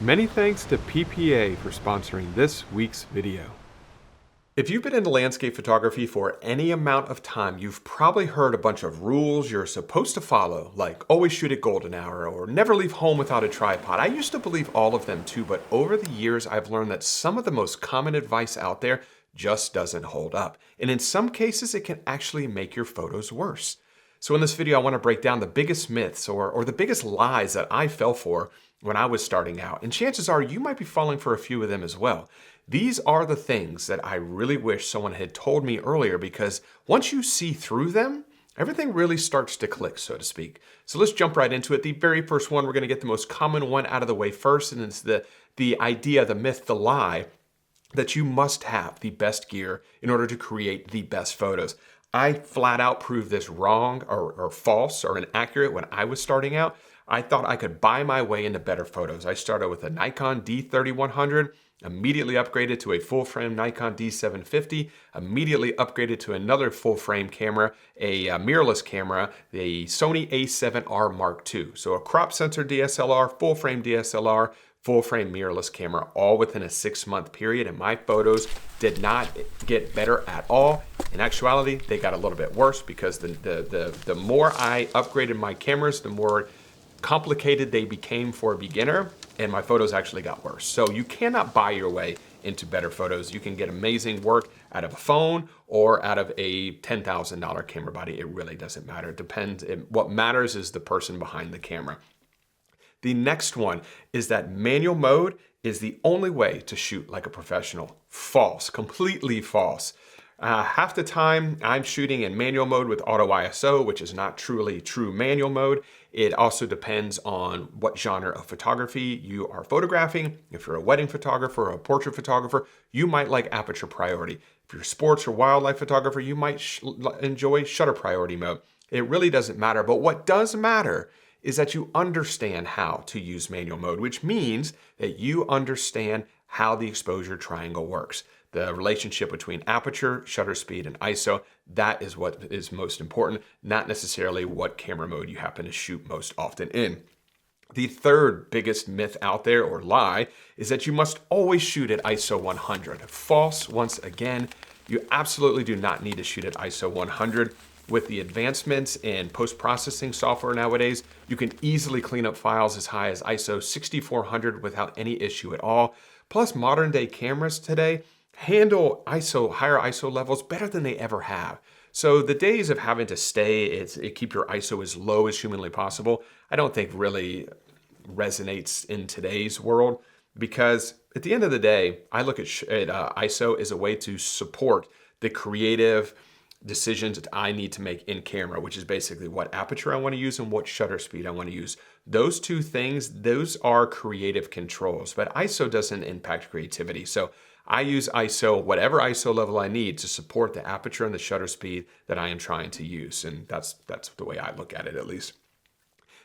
Many thanks to PPA for sponsoring this week's video. If you've been into landscape photography for any amount of time, you've probably heard a bunch of rules you're supposed to follow, like always shoot at golden hour or never leave home without a tripod. I used to believe all of them too, but over the years I've learned that some of the most common advice out there just doesn't hold up. And in some cases, it can actually make your photos worse. So in this video, I want to break down the biggest myths or the biggest lies that I fell for when I was starting out. And chances are you might be falling for a few of them as well. These are the things that I really wish someone had told me earlier, because once you see through them, everything really starts to click, so to speak. So let's jump right into it. The very first one, we're going to get the most common one out of the way first, and it's the idea, the myth, the lie that you must have the best gear in order to create the best photos. I flat out proved this wrong or false or inaccurate when I was starting out. I thought I could buy my way into better photos. I started with a Nikon D3100, immediately upgraded to a full-frame Nikon D750, immediately upgraded to another full-frame camera, a mirrorless camera, the Sony a7R Mark II. So a crop sensor DSLR, full-frame DSLR, full-frame mirrorless camera, all within a 6-month period, and my photos did not get better at all. In actuality, they got a little bit worse because the more I upgraded my cameras, the more complicated they became for a beginner, and my photos actually got worse. So you cannot buy your way into better photos. You can get amazing work out of a phone or out of a $10,000 camera body. It really doesn't matter. It depends. What matters is the person behind the camera. The next one is that manual mode is the only way to shoot like a professional. False, completely false. Half the time I'm shooting in manual mode with auto ISO, which is not truly true manual mode. It also depends on what genre of photography you are photographing. If you're a wedding photographer or a portrait photographer, you might like aperture priority. If you're a sports or wildlife photographer, you might enjoy shutter priority mode. It really doesn't matter, but what does matter is that you understand how to use manual mode, which means that you understand how the exposure triangle works. The relationship between aperture, shutter speed, and ISO, that is what is most important, not necessarily what camera mode you happen to shoot most often in. The third biggest myth out there, or lie, is that you must always shoot at ISO 100. False, once again. You absolutely do not need to shoot at ISO 100. With the advancements in post-processing software nowadays, you can easily clean up files as high as ISO 6400 without any issue at all. Plus, modern day cameras today handle higher ISO levels better than they ever have. So the days of having to keep your ISO as low as humanly possible, I don't think really resonates in today's world, because at the end of the day, I look at ISO as a way to support the creative decisions that I need to make in camera, which is basically what aperture I want to use and what shutter speed I want to use. Those two things, those are creative controls, but ISO doesn't impact creativity. So I use ISO, whatever ISO level I need, to support the aperture and the shutter speed that I am trying to use. And that's the way I look at it, at least.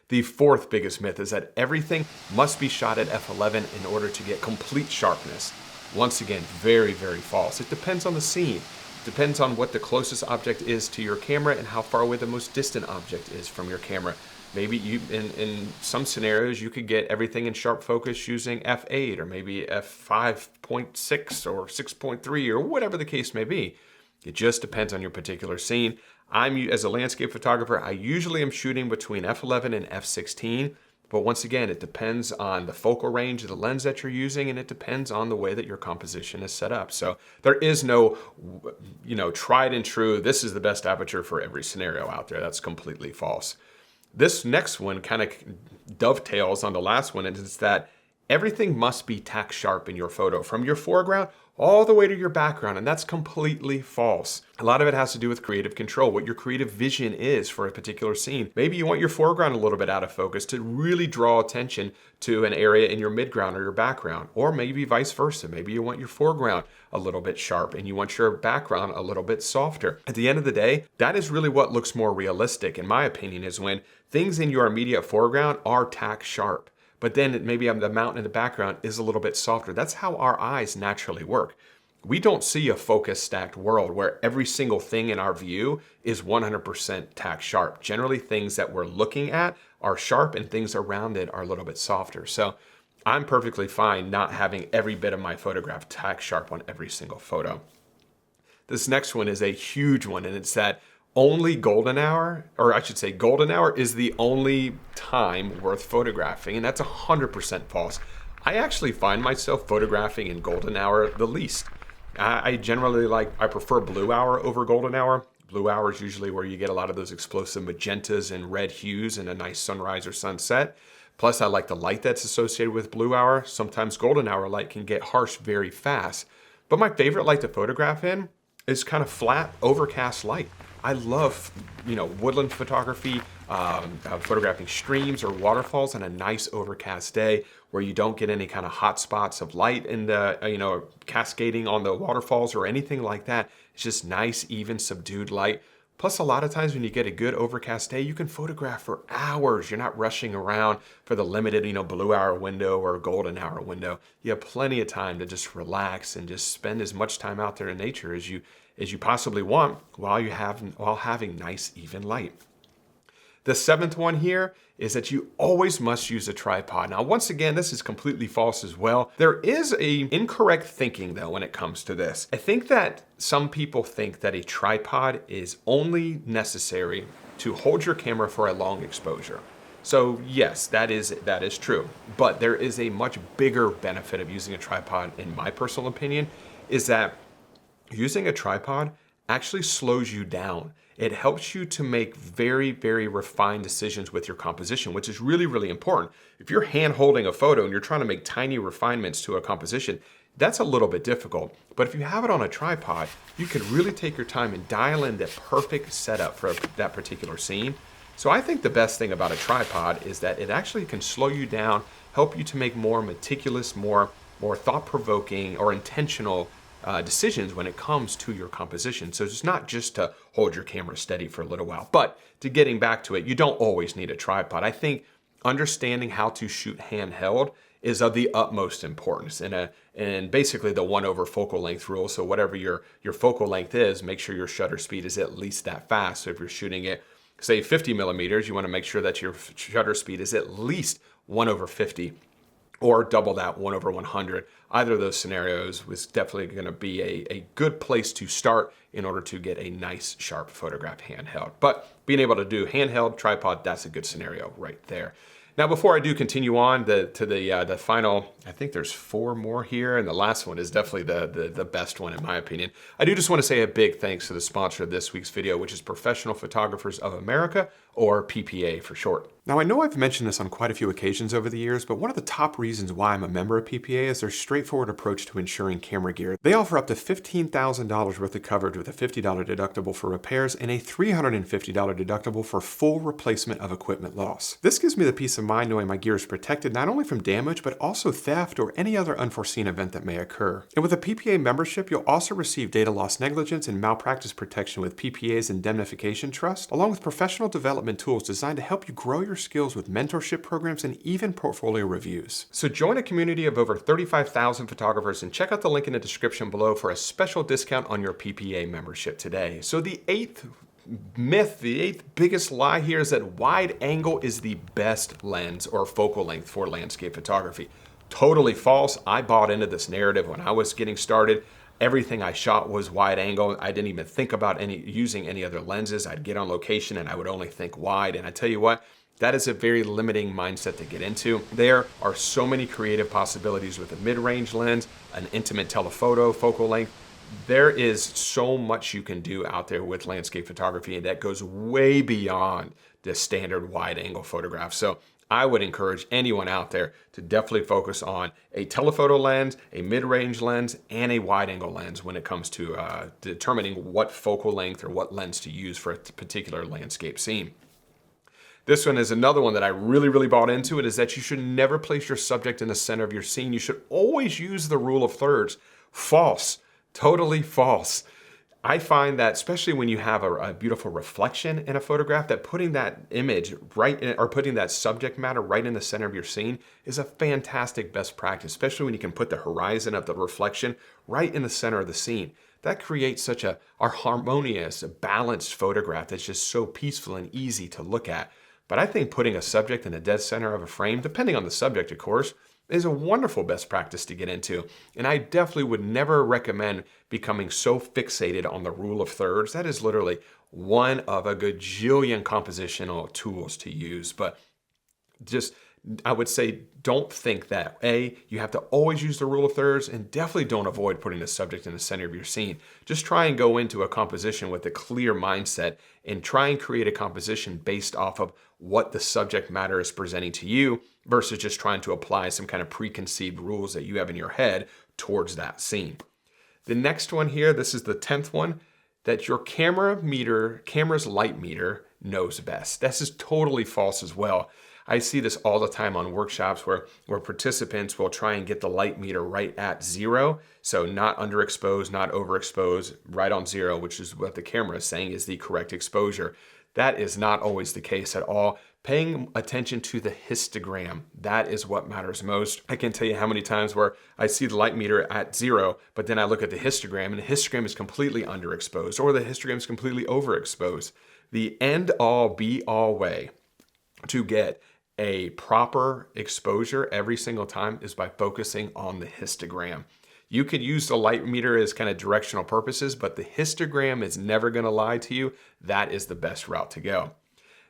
The fourth biggest myth is that everything must be shot at f11 in order to get complete sharpness. Once again, very, very false. It depends on the scene. It depends on what the closest object is to your camera and how far away the most distant object is from your camera. Maybe in some scenarios, you could get everything in sharp focus using f8 or maybe f5.6 or 6.3 or whatever the case may be. It just depends on your particular scene. As a landscape photographer, I usually am shooting between f11 and f16. But once again, it depends on the focal range of the lens that you're using, and it depends on the way that your composition is set up. So there is no, tried and true, this is the best aperture for every scenario out there. That's completely false. This next one kind of dovetails on the last one, and it's that everything must be tack sharp in your photo, from your foreground all the way to your background, and that's completely false. A lot of it has to do with creative control, what your creative vision is for a particular scene. Maybe you want your foreground a little bit out of focus to really draw attention to an area in your midground or your background, or maybe vice versa. Maybe you want your foreground a little bit sharp and you want your background a little bit softer. At the end of the day, that is really what looks more realistic, in my opinion, is when things in your immediate foreground are tack sharp. But then maybe the mountain in the background is a little bit softer. That's how our eyes naturally work. We don't see a focus stacked world where every single thing in our view is 100% tack sharp. Generally, things that we're looking at are sharp and things around it are a little bit softer. So I'm perfectly fine not having every bit of my photograph tack sharp on every single photo. This next one is a huge one, and it's that only golden hour, or I should say golden hour is the only time worth photographing, and that's 100% false. I actually find myself photographing in golden hour the least. I generally I prefer blue hour over golden hour. Blue hour is usually where you get a lot of those explosive magentas and red hues and a nice sunrise or sunset. Plus, I like the light that's associated with blue hour. Sometimes golden hour light can get harsh very fast. But my favorite light to photograph in is kind of flat, overcast light. I love, woodland photography, photographing streams or waterfalls on a nice overcast day where you don't get any kind of hot spots of light in the, cascading on the waterfalls or anything like that. It's just nice, even, subdued light. Plus, a lot of times when you get a good overcast day, you can photograph for hours. You're not rushing around for the limited, blue hour window or golden hour window. You have plenty of time to just relax and just spend as much time out there in nature as you possibly want while having nice, even light. The seventh one here is that you always must use a tripod. Now, once again, this is completely false as well. There is a incorrect thinking though when it comes to this. I think that some people think that a tripod is only necessary to hold your camera for a long exposure. So yes, that is true. But there is a much bigger benefit of using a tripod, in my personal opinion, is that using a tripod actually slows you down. It helps you to make very, very refined decisions with your composition, which is really, really important. If you're hand holding a photo and you're trying to make tiny refinements to a composition, that's a little bit difficult. But if you have it on a tripod, you can really take your time and dial in the perfect setup for that particular scene. So I think the best thing about a tripod is that it actually can slow you down, help you to make more meticulous, more thought-provoking or intentional decisions when it comes to your composition. So it's not just to hold your camera steady for a little while, but to getting back to it, you don't always need a tripod. I think understanding how to shoot handheld is of the utmost importance and basically the 1/4 focal length rule. So whatever your focal length is, make sure your shutter speed is at least that fast. So if you're shooting it, say 50 millimeters, you want to make sure that your shutter speed is at least 1/50. Or double that, 1/100. Either of those scenarios was definitely going to be a good place to start in order to get a nice, sharp photograph handheld. But being able to do handheld, tripod, that's a good scenario right there. Now, before I do continue on to the final, I think there's 4 more here, and the last one is definitely the best one in my opinion. I do just want to say a big thanks to the sponsor of this week's video, which is Professional Photographers of America, or PPA for short. Now, I know I've mentioned this on quite a few occasions over the years, but one of the top reasons why I'm a member of PPA is their straightforward approach to insuring camera gear. They offer up to $15,000 worth of coverage with a $50 deductible for repairs and a $350 deductible for full replacement of equipment loss. This gives me the peace of mind knowing my gear is protected not only from damage, but also theft or any other unforeseen event that may occur. And with a PPA membership, you'll also receive data loss negligence and malpractice protection with PPA's indemnification trust, along with professional development tools designed to help you grow your skills with mentorship programs and even portfolio reviews. So join a community of over 35,000 photographers and check out the link in the description below for a special discount on your PPA membership today. So the eighth myth, the eighth biggest lie here is that wide angle is the best lens or focal length for landscape photography. Totally false. I bought into this narrative when I was getting started. Everything I shot was wide angle. I didn't even think about using any other lenses. I'd get on location and I would only think wide. And I tell you what, that is a very limiting mindset to get into. There are so many creative possibilities with a mid-range lens, an intimate telephoto focal length. There is so much you can do out there with landscape photography, and that goes way beyond the standard wide angle photograph. So I would encourage anyone out there to definitely focus on a telephoto lens, a mid-range lens, and a wide-angle lens when it comes to determining what focal length or what lens to use for a particular landscape scene. This one is another one that I really bought into. It is that you should never place your subject in the center of your scene. You should always use the rule of thirds. False. Totally false. I find that especially when you have a beautiful reflection in a photograph, that putting that image right in, or putting that subject matter right in the center of your scene is a fantastic best practice, especially when you can put the horizon of the reflection right in the center of the scene. That creates such a harmonious, balanced photograph that's just so peaceful and easy to look at. But I think putting a subject in the dead center of a frame, depending on the subject, of course, is a wonderful best practice to get into. And I definitely would never recommend becoming so fixated on the rule of thirds. That is literally one of a gajillion compositional tools to use. But just, I would say, don't think that you have to always use the rule of thirds, and definitely don't avoid putting the subject in the center of your scene. Just try and go into a composition with a clear mindset and try and create a composition based off of what the subject matter is presenting to you versus just trying to apply some kind of preconceived rules that you have in your head towards that scene. The next one here, this is the 10th one, that your camera's light meter knows best. This is totally false as well. I see this all the time on workshops where participants will try and get the light meter right at 0. So not underexposed, not overexposed, right on 0, which is what the camera is saying is the correct exposure. That is not always the case at all. Paying attention to the histogram, that is what matters most. I can't tell you how many times where I see the light meter at 0, but then I look at the histogram and the histogram is completely underexposed or the histogram is completely overexposed. The end all be all way to get a proper exposure every single time is by focusing on the histogram. You could use the light meter as kind of directional purposes, but the histogram is never going to lie to you. That is the best route to go.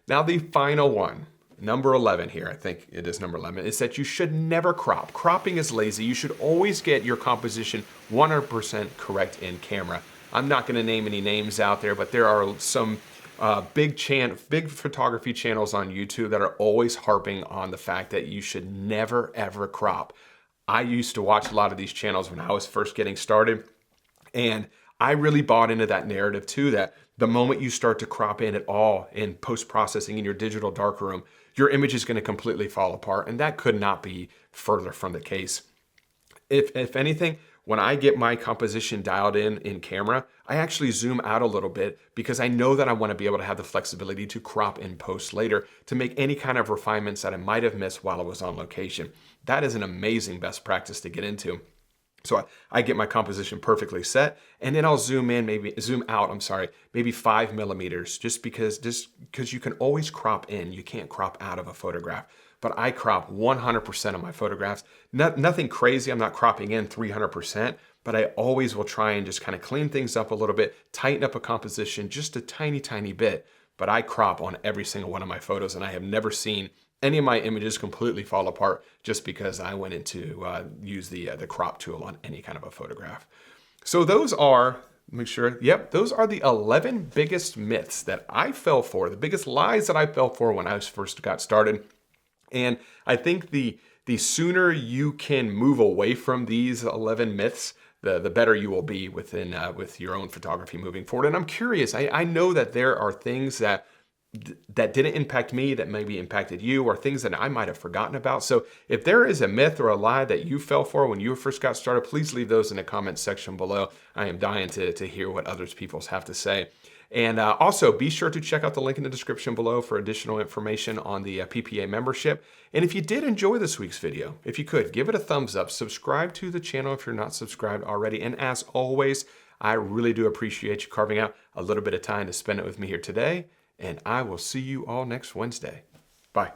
Now the final one, number 11 here, I think it is number 11, is that you should never crop. Cropping is lazy. You should always get your composition 100% correct in camera. I'm not going to name any names out there, but there are some big photography channels on YouTube that are always harping on the fact that you should never ever crop. I used to watch a lot of these channels when I was first getting started, and I really bought into that narrative too, that the moment you start to crop in at all in post-processing in your digital darkroom, your image is going to completely fall apart, and that could not be further from the case. If anything, when I get my composition dialed in camera, I actually zoom out a little bit because I know that I want to be able to have the flexibility to crop in post later to make any kind of refinements that I might have missed while I was on location. That is an amazing best practice to get into. So I get my composition perfectly set, and then I'll zoom out, maybe 5 millimeters, just because you can always crop in. You can't crop out of a photograph. But I crop 100% of my photographs. Nothing crazy, I'm not cropping in 300%, but I always will try and just kind of clean things up a little bit, tighten up a composition just a tiny, tiny bit. But I crop on every single one of my photos, and I have never seen any of my images completely fall apart just because I went into use the crop tool on any kind of a photograph. So those are, those are the 11 biggest myths that I fell for, the biggest lies that I fell for when I first got started. And I think the sooner you can move away from these 11 myths, the better you will be with your own photography moving forward. And I'm curious, I know that there are things that didn't impact me that maybe impacted you, or things that I might have forgotten about. So if there is a myth or a lie that you fell for when you first got started, please leave those in the comments section below. I am dying to hear what others people have to say. And also be sure to check out the link in the description below for additional information on the PPA membership. And if you did enjoy this week's video, if you could, give it a thumbs up, subscribe to the channel if you're not subscribed already. And as always, I really do appreciate you carving out a little bit of time to spend it with me here today. And I will see you all next Wednesday. Bye.